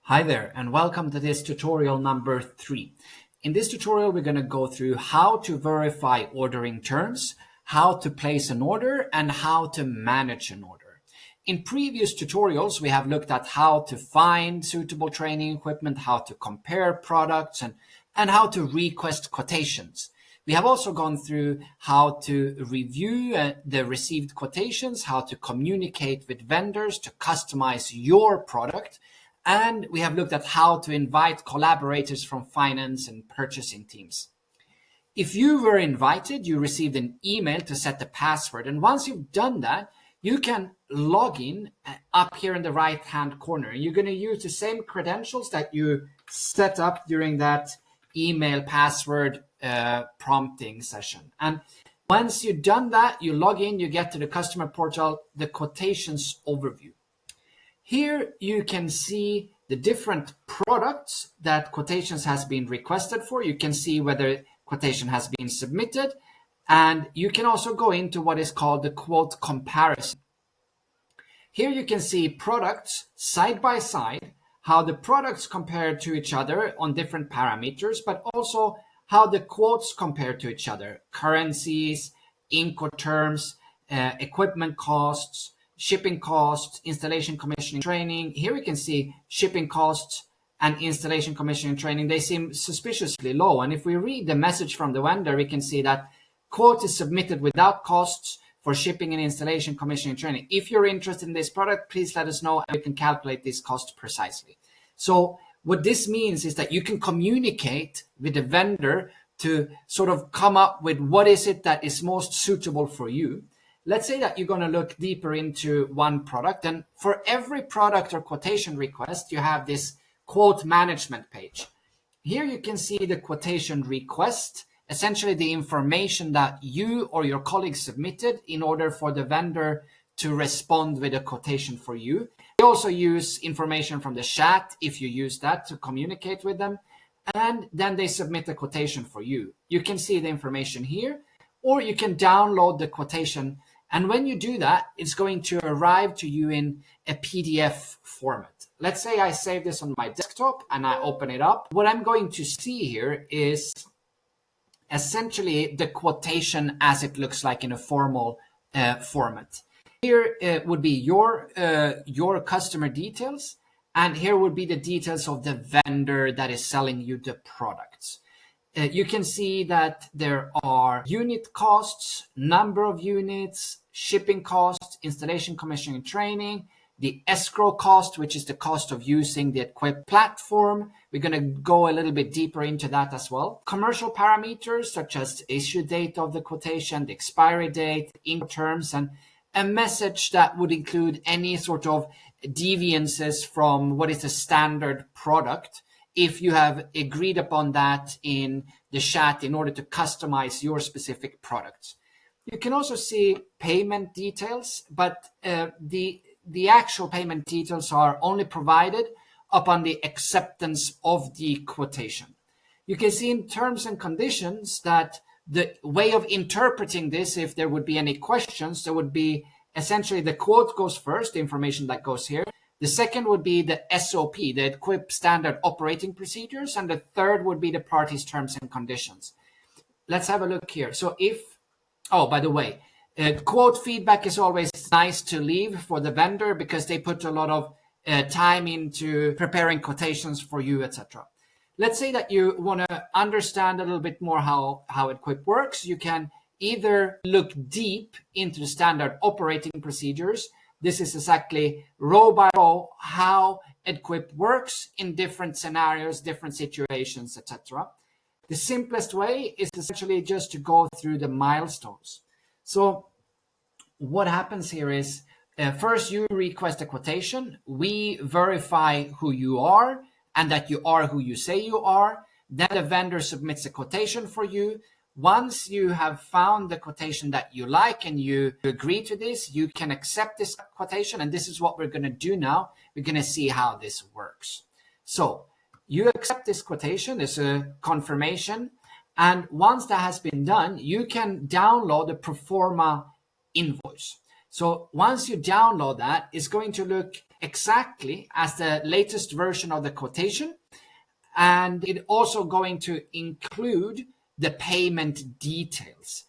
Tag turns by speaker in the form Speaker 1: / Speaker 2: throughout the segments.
Speaker 1: Hi there, and welcome to this tutorial number 3. In this tutorial, we're going to go through how to verify ordering terms, how to place an order, and how to manage an order. In previous tutorials, we have looked at how to find suitable training equipment, how to compare products, and how to request quotations. We have also gone through how to review the received quotations, how to communicate with vendors to customize your product, and we have looked at how to invite collaborators from finance and purchasing teams. If you were invited, you received an email to set the password. And once you've done that, you can log in up here in the right-hand corner. You're going to use the same credentials that you set up during that email password prompting session. And once you've done that, you log in, you get to the customer portal, the quotations overview. Here you can see the different products that quotations has been requested for. You can see whether quotation has been submitted, and you can also go into what is called the quote comparison. Here you can see products side by side, how the products compare to each other on different parameters, but also how the quotes compare to each other, currencies, Incoterms, equipment costs, shipping costs, installation, commissioning, training. Here we can see shipping costs and installation, commissioning, training. They seem suspiciously low. And if we read the message from the vendor, we can see that quote is submitted without costs for shipping and installation, commissioning, training. If you're interested in this product, please let us know and we can calculate this cost precisely. So what this means is that you can communicate with the vendor to sort of come up with what is it that is most suitable for you. Let's say that you're going to look deeper into one product, and for every product or quotation request, you have this quote management page. Here you can see the quotation request, essentially the information that you or your colleagues submitted in order for the vendor to respond with a quotation for you. They also use information from the chat if you use that to communicate with them, and then they submit a quotation for you. You can see the information here, or you can download the quotation. And when you do that, it's going to arrive to you in a PDF format. Let's say I save this on my desktop and I open it up. What I'm going to see here is essentially the quotation as it looks like in a formal format. Here would be your customer details, and here would be the details of the vendor that is selling you the products. You can see that there are unit costs, number of units, shipping costs, installation, commissioning, training, the escrow cost, which is the cost of using the Edquip platform. We're going to go a little bit deeper into that as well. Commercial parameters such as the issue date of the quotation, the expiry date, Incoterms, and a message that would include any sort of deviances from what is a standard product, if you have agreed upon that in the chat in order to customize your specific products. You can also see payment details, but the actual payment details are only provided upon the acceptance of the quotation. You can see in terms and conditions that the way of interpreting this, if there would be any questions, there would be essentially the quote goes first, the information that goes here. The second would be the SOP, the Edquip standard operating procedures, and the third would be the parties' terms and conditions. Let's have a look here. So by the way, quote feedback is always nice to leave for the vendor because they put a lot of time into preparing quotations for you, etc. Let's say that you want to understand a little bit more how Edquip works. You can either look deep into the standard operating procedures. This is exactly row by row how Edquip works in different scenarios, different situations, etc. The simplest way is essentially just to go through the milestones. So what happens here is first you request a quotation. We verify who you are and that you are who you say you are. Then the vendor submits a quotation for you. Once you have found the quotation that you like and you agree to this, you can accept this quotation. And this is what we're going to do now. We're going to see how this works. So you accept this quotation, this confirmation. And once that has been done, you can download a pro forma invoice. So once you download that, it's going to look exactly as the latest version of the quotation. And it's also going to include the payment details.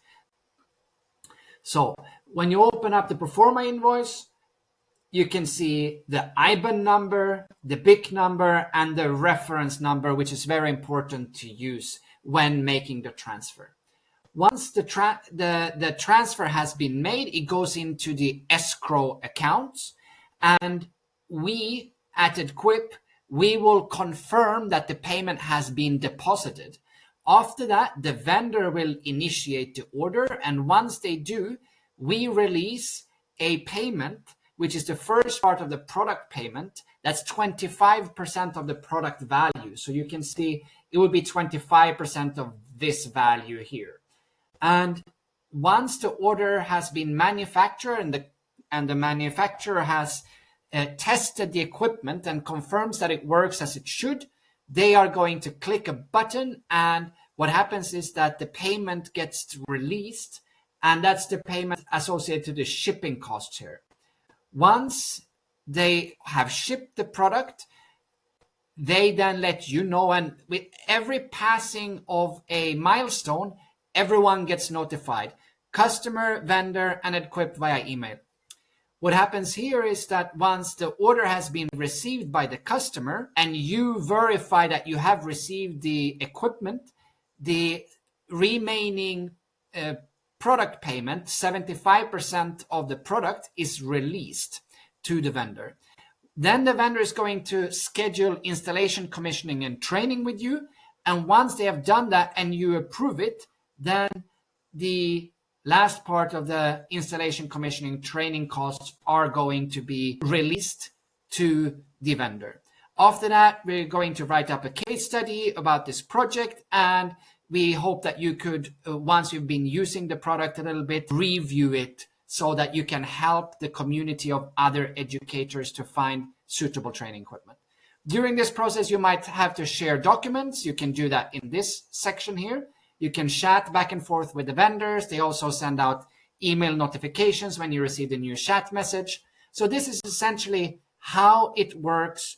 Speaker 1: So when you open up the Proforma invoice, you can see the IBAN number, the BIC number, and the reference number, which is very important to use when making the transfer. Once the transfer has been made, it goes into the escrow accounts, and we at Edquip, we will confirm that the payment has been deposited. After that, the vendor will initiate the order, and once they do, we release a payment, which is the first part of the product payment. That's 25% of the product value. So you can see it will be 25% of this value here. And once the order has been manufactured and the manufacturer has tested the equipment and confirms that it works as it should, they are going to click a button, and what happens is that the payment gets released, and that's the payment associated to the shipping costs here. Once they have shipped the product, they then let you know, and with every passing of a milestone, everyone gets notified. Customer, vendor, and Edquip via email. What happens here is that once the order has been received by the customer and you verify that you have received the equipment, the remaining product payment, 75% of the product, is released to the vendor. Then the vendor is going to schedule installation, commissioning, and training with you. And once they have done that and you approve it, then the last part of the installation, commissioning, training costs are going to be released to the vendor. After that, we're going to write up a case study about this project, and we hope that you could, once you've been using the product a little bit, review it so that you can help the community of other educators to find suitable training equipment. During this process, you might have to share documents. You can do that in this section here. You can chat back and forth with the vendors. They also send out email notifications when you receive a new chat message. So this is essentially how it works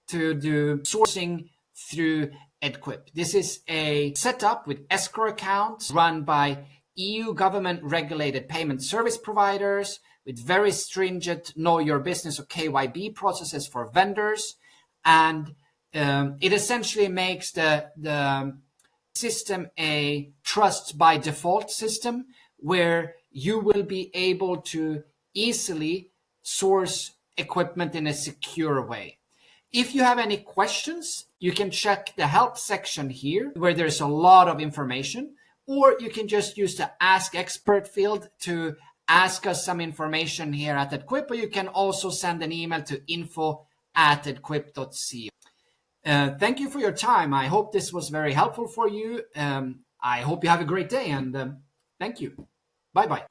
Speaker 1: to do sourcing through Edquip. This is a setup with escrow accounts run by EU government regulated payment service providers with very stringent know your business or KYB processes for vendors. And it essentially makes the system a trust by default system where you will be able to easily source equipment in a secure way. If you have any questions, you can check the help section here where there's a lot of information, or you can just use the Ask Expert field to ask us some information here at Edquip, or you can also send an email to info@edquip.co. Thank you for your time. I hope this was very helpful for you. I hope you have a great day, and thank you. Bye-bye.